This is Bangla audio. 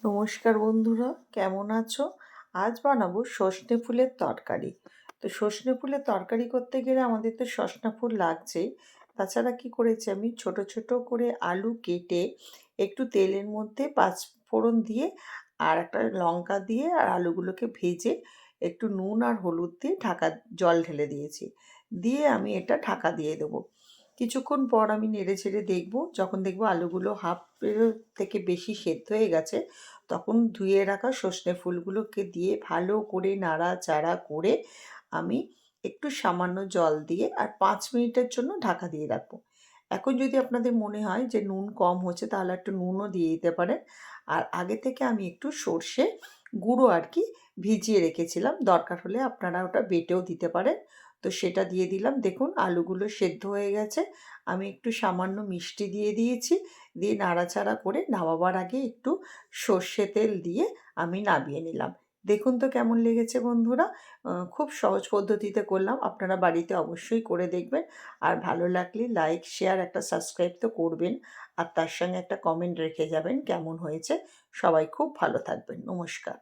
নমস্কার বন্ধুরা, কেমন আছো? আজ বানাবো সজনে ফুলের তরকারি। তো সজনে ফুলের তরকারি করতে গেলে আমাদের তো সজনা ফুল লাগছেই। তাছাড়া কি করেছি, আমি ছোট ছোট করে আলু কেটে একটু তেলের মধ্যে পাঁচ ফোড়ন দিয়ে আর একটা লঙ্কা দিয়ে আর আলুগুলোকে ভেজে একটু নুন আর হলুদ দিয়ে জল ঢেলে দিয়েছি। দিয়ে আমি এটা ঢাকা দিয়ে দেবো। কিছুক্ষণ পর আমি নেড়ে ছেড়ে দেখবো, যখন দেখবো আলুগুলো হাফের থেকে বেশি সেদ্ধ হয়ে গেছে, তখন ধুয়ে রাখা সর্ষে ফুলগুলোকে দিয়ে ভালো করে নাড়াচাড়া করে আমি একটু সামান্য জল দিয়ে আর 5 মিনিটের জন্য ঢাকা দিয়ে রাখবো। এখন যদি আপনাদের মনে হয় যে নুন কম হচ্ছে, তাহলে একটু নুনও দিয়ে দিতে পারেন। আর আগে থেকে আমি একটু সর্ষে গুঁড়ো আর কি ভিজিয়ে রেখেছিলাম, দরকার হলে আপনারা ওটা বেটেও দিতে পারেন। তো সেটা দিয়ে দিলাম। দেখুন আলুগুলো সেদ্ধ হয়ে গেছে। আমি একটু সামান্য মিষ্টি দিয়ে দিয়েছি। দিয়ে নাড়াচাড়া করে নামাবার আগে একটু সর্ষে তেল দিয়ে আমি নামিয়ে নিলাম। দেখুন তো কেমন লেগেছে বন্ধুরা। খুব সহজ পদ্ধতিতে করলাম, আপনারা বাড়িতে অবশ্যই করে দেখবেন। আর ভালো লাগলে লাইক শেয়ার একটা সাবস্ক্রাইব তো করবেন, আর তার সঙ্গে একটা কমেন্ট রেখে যাবেন কেমন হয়েছে। সবাই খুব ভালো থাকবেন। নমস্কার।